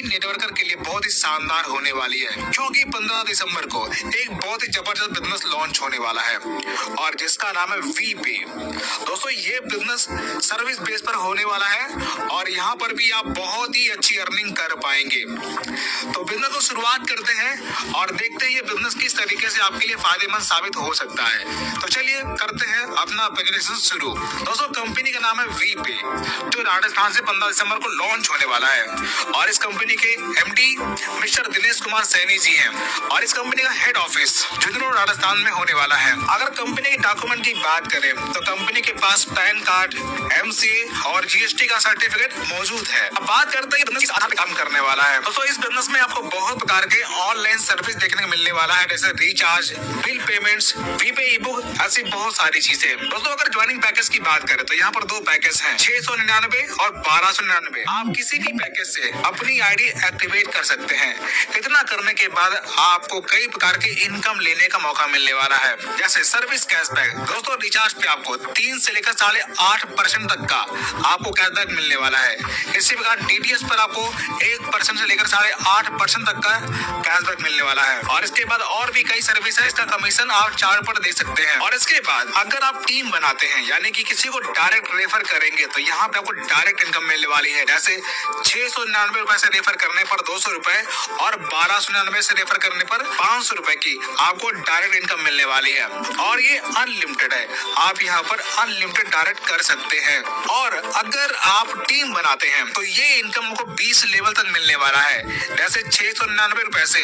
Networker के लिए बहुत ही शानदार होने वाली है, क्योंकि 15 दिसंबर को एक बहुत ही जबरदस्त बिजनेस लॉन्च होने वाला है और जिसका नाम है वीपे। दोस्तों ये बिजनेस सर्विस बेस पर होने वाला है और यहाँ पर भी आप बहुत ही अच्छी अर्निंग कर पाएंगे। तो बिजनेस को शुरुआत करते हैं और देखते हैं ये बिजनेस किस तरीके से आपके लिए फायदेमंद साबित हो सकता है। तो चलिए करते हैं अपना प्रेजेंटेशन शुरू। दोस्तों कंपनी का नाम है वीपे, जो राजस्थान से 15 दिसंबर को लॉन्च होने वाला है और इस कंपनी के एमडी मिस्टर दिनेश कुमार सैनी जी हैं और इस कंपनी का हेड ऑफिस झुंझुनू राजस्थान में होने वाला है। अगर कंपनी के डॉक्यूमेंट की बात करें तो कंपनी के पास पैन कार्ड, एमसीए और जीएसटी का सर्टिफिकेट मौजूद है। अब बात करते हैं किस आधार पर काम करने वाला है। दोस्तों इस बिजनेस में आपको बहुत प्रकार के ऑनलाइन सर्विस देखने को मिलने वाला है, जैसे रिचार्ज, बिल पेमेंट्स, वीपे ई बुक, ऐसी बहुत सारी चीजें। दोस्तों अगर ज्वाइनिंग पैकेज की बात करें तो यहाँ पर दो पैकेज हैं, 699 और 1299। आप किसी भी पैकेज से अपनी आईडी एक्टिवेट कर सकते हैं। इतना करने के बाद आपको कई प्रकार के इनकम लेने का मौका मिलने वाला है, जैसे सर्विस कैशबैक। दोस्तों रिचार्ज पे आपको 3 से लेकर 8.5% तक का आपको कैशबैक मिलने वाला है। इसी प्रकार डीटीएच पर आपको 1% से लेकर 8.5% तक का कैशबैक मिलने वाला है और इसके बाद और भी कई सर्विस है, इसका कमीशन आप चार्ट पर दे सकते हैं। और इसके बाद अगर आप टीम बनाते हैं, यानी कि किसी को डायरेक्ट रेफर करेंगे, तो यहाँ पे आपको डायरेक्ट इनकम मिलने वाली है, जैसे 699 रुपए से रेफर करने पर 200 रुपए और 1299 से रेफर करने पर 500 रुपए की आपको डायरेक्ट इनकम मिलने वाली है और ये अनलिमिटेड है। आप यहाँ पर अनलिमिटेड डायरेक्ट कर सकते हैं और अगर आप टीम बनाते हैं तो ये इनकम आपको 20 लेवल तक मिलने वाला है, जैसे 699 रुपए से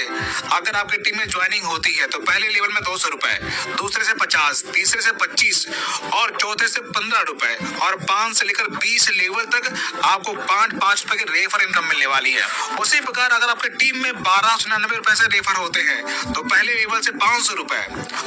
अगर आपकी टीम में ज्वाइनिंग होती है तो पहले लेवल में 200 रुपए, दूसरे से 50, तीसरे से 25 और चौथे से 15 रुपए और 5 से लेकर 20 लेवल तक आपको 5 रुपए की रेफर इनकम मिलने वाली है। उसी प्रकार अगर आपकी टीम में 1299 रुपए से रेफर होते हैं तो पहले लेवल से 500 रुपए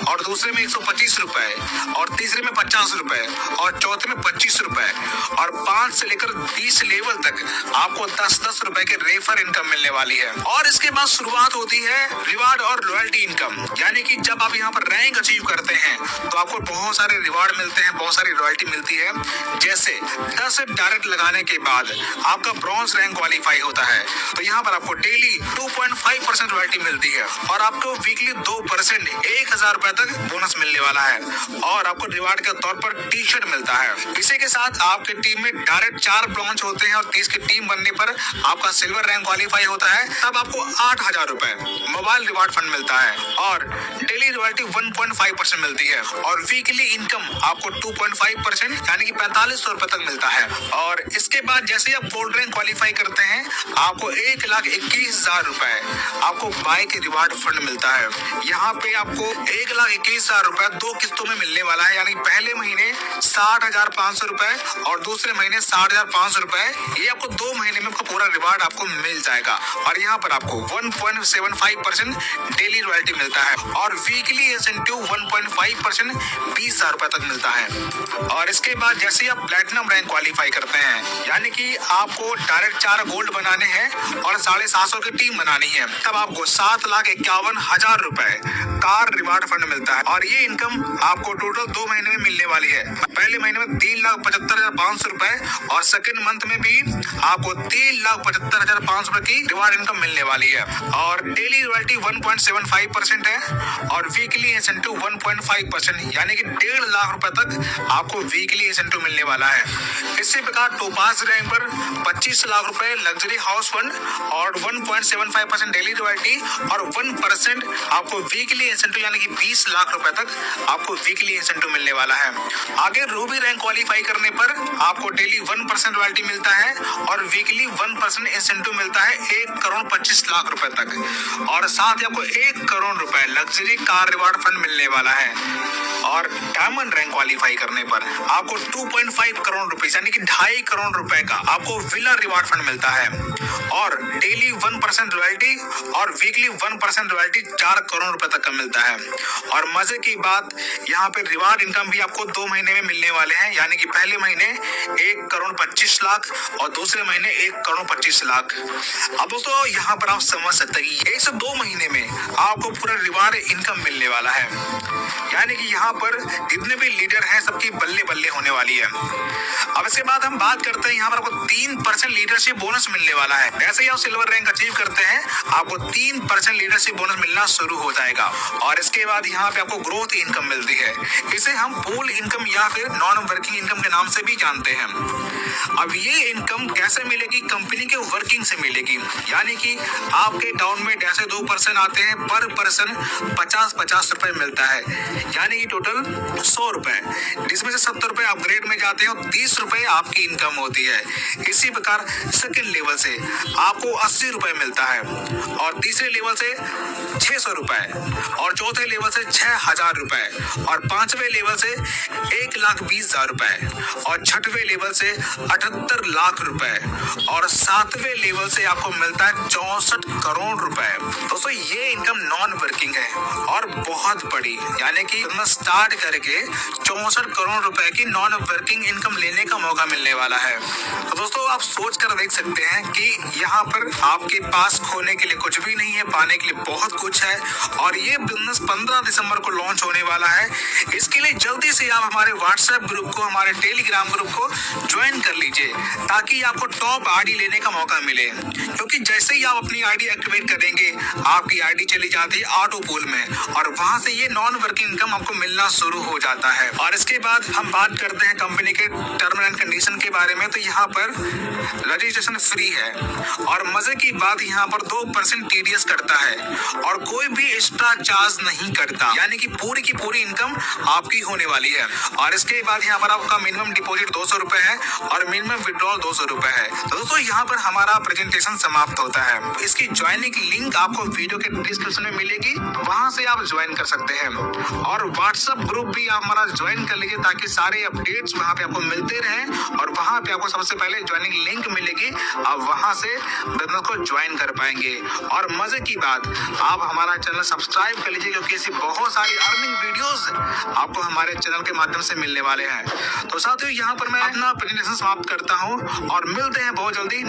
और दूसरे में 125 रुपए और तीसरे में 50 रुपए और चौथे में 25 रुपए और 5 से लेकर 20 लेवल तक आपको 10 रुपए के रेफर इनकम मिलने वाली है। और इसके बाद शुरुआत होती है रिवार्ड और रॉयल्टी इनकम, यानी कि जब आप यहाँ पर रैंक अचीव करते हैं तो आपको बहुत सारे रिवार्ड मिलते हैं, बहुत सारी रॉयल्टी मिलती है। जैसे 10 डायरेक्ट लगाने के बाद आपका ब्रॉन्ज रैंक क्वालिफाई होता है तो यहाँ पर आपको डेली 2.5% रॉयल्टी मिलती है और आपको वीकली 2% 1000 रुपए तक बोनस मिलने वाला है और आपको रिवार्ड के तौर पर टी शर्ट मिलता है। इसी के साथ आपकी टीम में डायरेक्ट 4 ब्रॉन्ज होते हैं और 30 की टीम बनने पर आपका सिल्वर रैंक क्वालिफाई होता है, तब आपको 8000 रुपए मोबाइल रिवार्ड फंड मिलता है और डेली रॉयल्टी 1.5% मिलती है और वीकली इनकम आपको 2.5% यानी कि 4500 रुपए तक मिलता है। और इसके बाद जैसे आप गोल्ड रैंक क्वालिफाई करते हैं आपको 1,21,000 रुपए आपको बाय के रिवार्ड फंड मिलता है। यहाँ पे आपको 1,21,000 रुपए 2 किस्तों में मिलने वाला है, यानी पहले महीने 60,500 रुपए और दूसरे महीने 60,500 रुपए। ये आपको 2 महीने में आपका पूरा रिवार्ड आपको मिल जाएगा और यहाँ पर आपको 1.75% डेली रॉयल्टी मिलता है और वीकली इंसेंटिव 1.5% 20,000 रुपए तक मिलता है। और इसके बाद जैसे आप प्लेटिनम रैंक क्वालिफाई करते हैं, यानी कि आपको डायरेक्ट 4 गोल्ड बनाने हैं और 750 की टीम बनानी है, तब आपको 7,51,000 रुपए कार रिवार्ड फंड मिलता है और ये इनकम आपको टोटल 2 महीने में मिलने वाली है। पहले महीने में 3,75,500 रुपए और सेकेंड मंथ में भी आपको 3,75,500 रुपए की रिवार्ड इनकम मिलने वाली है और डेली रॉयल्टी 1.75% है और वीकली इंसेंटिव 1.5% यानी कि 1.5 लाख रुपए तक आपको वीकली इंसेंटिव मिलने वाला है। इसी प्रकार टोपाज रैंक पर 25 लाख रुपए लग्जरी हाउस फंड और 1.75% डेली रॉयल्टी और 1% आपको वीकली इंसेंटिव यानी कि 20 लाख रुपए तक आपको वीकली इंसेंटिव मिलने वाला है। आगे रूबी रैंक क्वालिफाई करने पर आपको डेली 1% रॉयल्टी मिलता है और वीकली 1% इंसेंटिव मिलता है 1,25,00,000 रुपए तक और साथ ही आपको 1 करोड़ रुपए लग्जरी कार रिवार्ड फंड मिलने वाला है। और डायमंड रैंक क्वालिफाई करने पर आपको 2.5 करोड़ रुपए यानी कि 2.5 करोड़ रुपए का आपको विनर रिवार्ड फंड मिलता है और डेली 1% रॉयल्टी और वीकली 1% रॉयल्टी 4 करोड़ रुपए तक का मिलता है। और मजे की बात यहाँ पे रिवार्ड इनकम भी आपको 2 महीने में मिलने वाले हैं, यानी कि पहले महीने 1,25,00,000 और दूसरे महीने 1,25,00,000 25 लाख। अब दोस्तों यहाँ पर आप समझ सकते हैं कि 1 से 2 महीने में आपको पूरा रिवार्ड इनकम मिलने वाला है। यानी कि यहाँ पर जितने भी लीडर हैं सबकी बल्ले बल्ले होने वाली है। अब इसके बाद हम बात करते हैं, यहाँ पर आपको 3% लीडरशिप बोनस मिलने वाला है। जैसे ही आप सिल्वर रैंक अचीव करते हैं आपको 3% लीडरशिप बोनस मिलना शुरू हो जाएगा। और इसके बाद यहाँ पे आपको ग्रोथ इनकम मिलती है। इसे हम पूल इनकम या फिर नॉन वर्किंग इनकम के नाम से भी जानते हैं। अब ये इनकम कैसे मिलेगी? कंपनी के वर्किंग से मिलेगी। यानी कि आपके अकाउंट में जैसे 2% आते हैं, पर पर्सन 50-50 रुपए मिलता है, यानी कि टोटल 100 रुपए, जिसमें से 70 रुपए अपग्रेड में जाते हैं और 30 रुपए आपकी इनकम होती है। इसी प्रकार सेकंड लेवल से आपको 80 रुपए मिलता है, और तीसरे लेवल से 600 रुपए, और चौथे लेवल से 6000 रुपए, और पांचवें लेवल से 1,20,000 रुपए, और छठवें लेवल से 78 लाख रुपए, और सातवें लेवल से आपको मिलता है 64 करोड़ रुपए। दोस्तों ये इनकम नॉन वर्किंग है और बहुत बड़ी, यानी कि स्टार्ट करके 64 करोड़ रुपए की नॉन वर्किंग इनकम लेने का मौका मिलने वाला है। तो दोस्तों आप सोच कर देख सकते हैं कि यहाँ पर आपके पास खोने के लिए कुछ भी नहीं है, पाने के लिए बहुत कुछ है। और ये बिजनेस 15 दिसंबर को लॉन्च होने वाला है। इसके लिए जल्दी से आप हमारे व्हाट्सएप ग्रुप को, हमारे टेलीग्राम ग्रुप को ज्वाइन कर लीजिए, ताकि आपको टॉप आईडी लेने का मौका मिले। क्योंकि जैसे ही आप अपनी आईडी एक्टिवेट करेंगे आपकी आईडी चली जाती है ऑटो पूल में, और वहां से ये नॉन वर्किंग इनकम आपको मिलना शुरू हो जाता है। और इसके बाद हम बात करते हैं कंपनी के टर्म एंड कंडीशन के बारे में। तो यहाँ पर रजिस्ट्रेशन फ्री है, और मजे की बात यहाँ पर 2% टीडीएस करता है, और कोई भी एक्स्ट्रा चार्ज नहीं करता, यानी कि पूरी की पूरी इनकम आपकी होने वाली है। और इसके बाद यहाँ पर आपका मिनिमम डिपॉजिट 200 रुपए है और मिनिमम विड्रॉल 200 रुपए है। तो दोस्तों यहाँ पर हमारा प्रेजेंटेशन समाप्त होता है। इसकी ज्वाइनिंग लिंक आपको वीडियो के डिस्क्रिप्शन में मिलेगी, वहां से आप ज्वाइन कर सकते हैं। और व्हाट्सएप ग्रुप भी आप हमारा ज्वाइन कर लीजिए, ताकि सारे अपडेट्स वहां पे आपको मिलते रहें, और वहां पे आपको सबसे पहले ज्वाइनिंग लिंक मिलेगी, आप वहां से बिजनेस को ज्वाइन कर पाएंगे। और मजे की बात, आप हमारा चैनल सब्सक्राइब कर लीजिए, क्योंकि ऐसी बहुत सारी अर्निंग वीडियोस आपको हमारे चैनल के माध्यम से मिलने वाले हैं। तो साथियों यहाँ पर मैं अपना प्रेजेंटेशन समाप्त करता हूँ, और मिलते हैं बहुत जल्दी।